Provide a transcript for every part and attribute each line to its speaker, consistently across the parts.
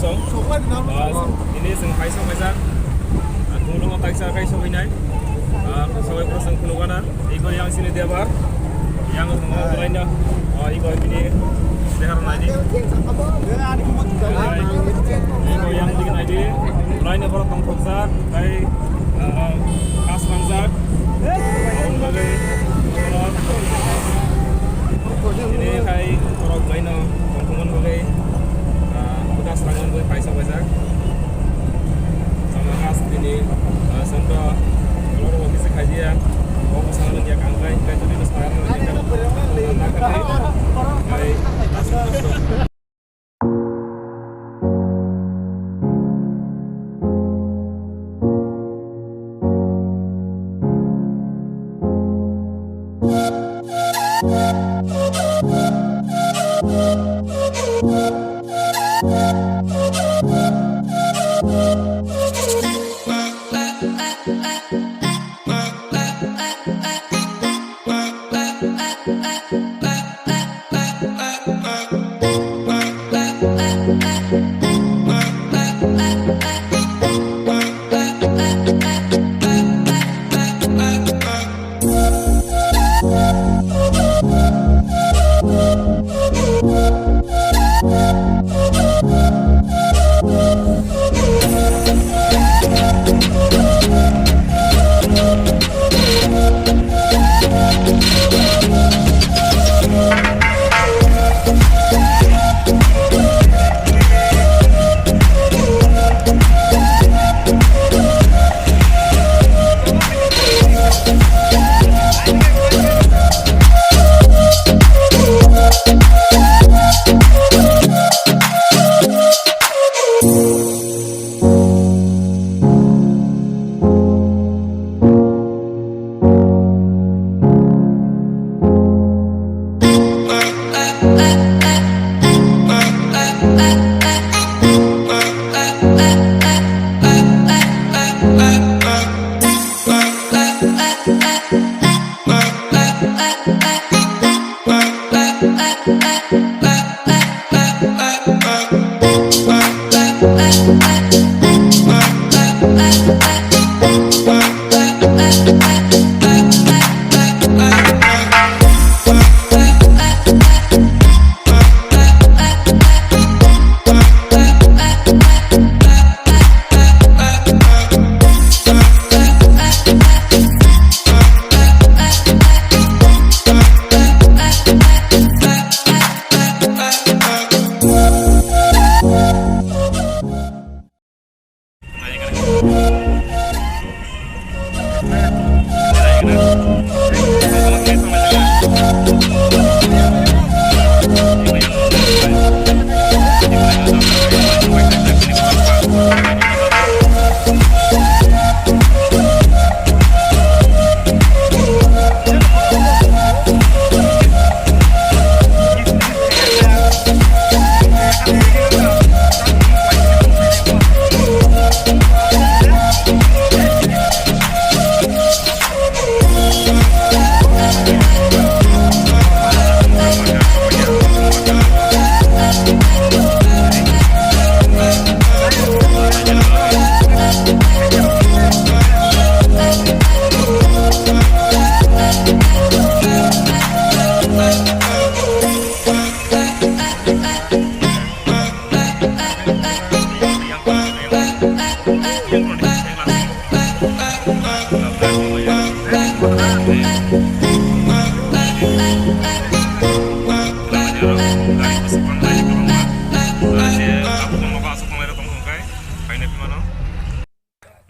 Speaker 1: song. Ini sing kaisa kaisa. Kumulong kaisa kaisa hinai. Sawai prosang kunugana. Iko yang sini dia bar. Yang mga lainnya. Iko ini dehar nadi. Iko yang digin nadi. Lainnya para tangkoksa. Kai kasmanzak. Bagai ini kai orang lainnya. Tangkungan bagai bekas tangan gue kaisa kaisa. Sama khas ini senda kalau bisa kajian mau misalnya dia kangkai kayak tadi itu sekarang nanti kayak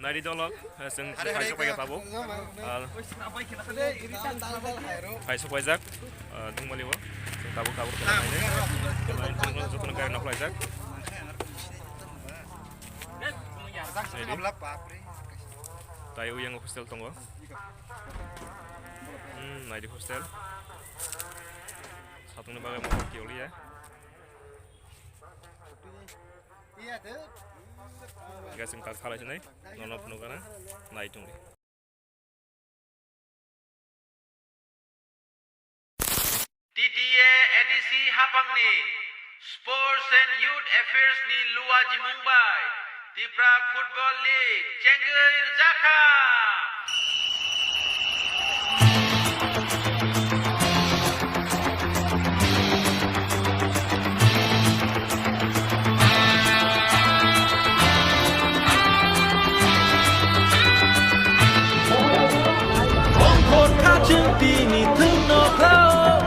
Speaker 1: Nadi dolok, sing kaisok pakai tabu, kaisok wajak, tunggu liwo, tabu kabur ke mana ini, kalau itu kaya nak wajak, tayu yang hostel tunggu, nadi hostel, satu nih bagai mau kioli ya. Guys, yang tak kalah sini, nono penuh karena naik tunggu.
Speaker 2: DDE edisi Hapang nih. Sports and Youth Affairs ni Luaji Mumbai. Tipra Football League. Cengger Jaka.
Speaker 3: Pini thuno kao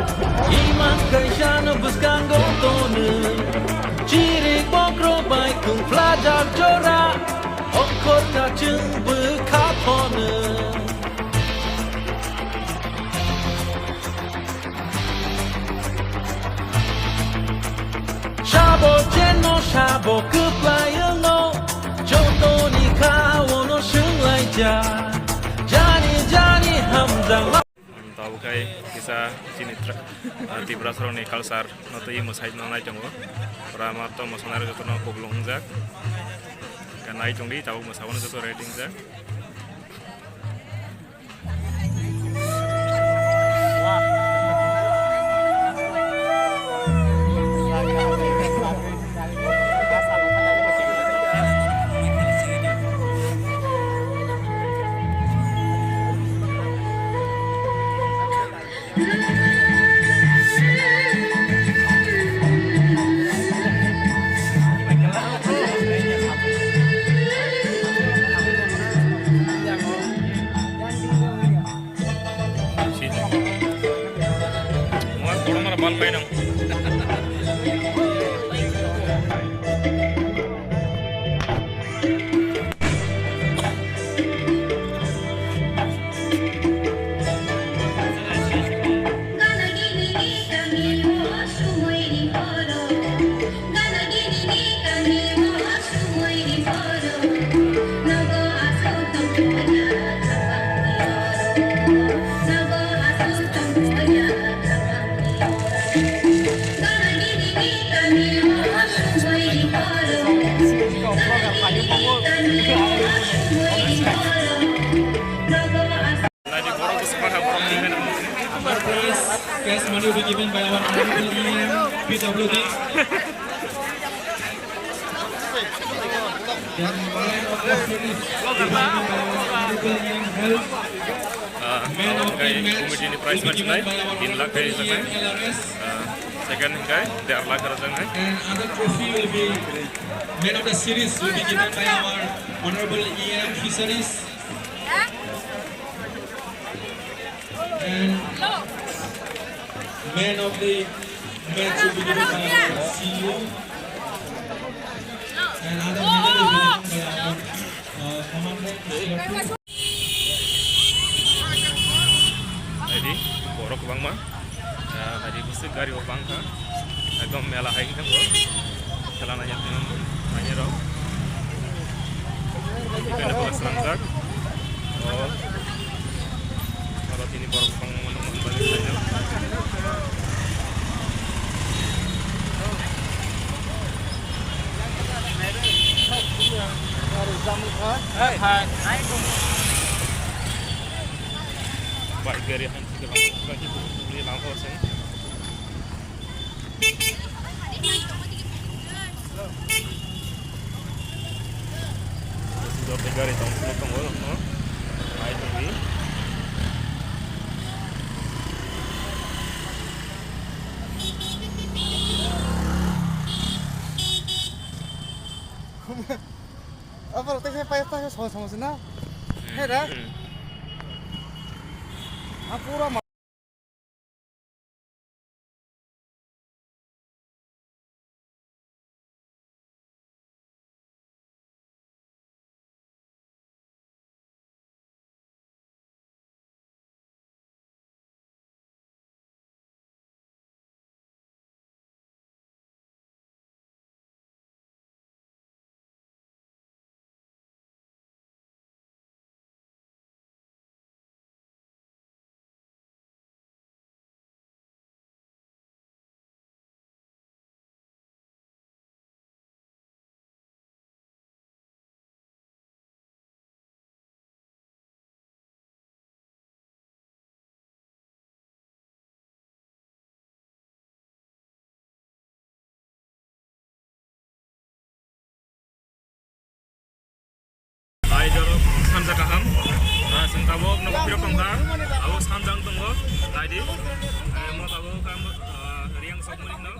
Speaker 3: iman kaishano buskan gotone chiri bokro bai kung plaja jora okor ka chung bu kapone shabo cheno shabo kuplayo jodo ni ka wono shung lai ja jani hamzang
Speaker 1: tahu kai kisah sini di Brasro nih kalsar noto ini musai nonai jongo prama to masonar joto no koglong jak kan nai jongdi tahu masawan joto rating jak bal painang
Speaker 4: Cash money will be given by our honorable EM, PWD. Then man of the series will be given by our honorable EM Health. Man of the match will be given by our honorable EM LRS.
Speaker 1: second guy they are like
Speaker 4: and other trophy will be man of the series will be given by our honorable EM Fisheries. And man of the match will be given by our CEO. And other medal will be given by our commandant.
Speaker 1: Jadi borok bang mah tadi bisa gari bang kan agam melah hai kan bor salah nanya dengan nanya roh ikan apa serangsak oh kalau ini borok bang menunggu balik saja baik dari hantu ke bang itu beli langkau sen sudah pegar itu potong bolong no baik ini
Speaker 5: apa roti saya payah sama sana hera aku
Speaker 1: tabok no pirok tongha abo sanjang tongo naidi mo tabok kam riang sok munik no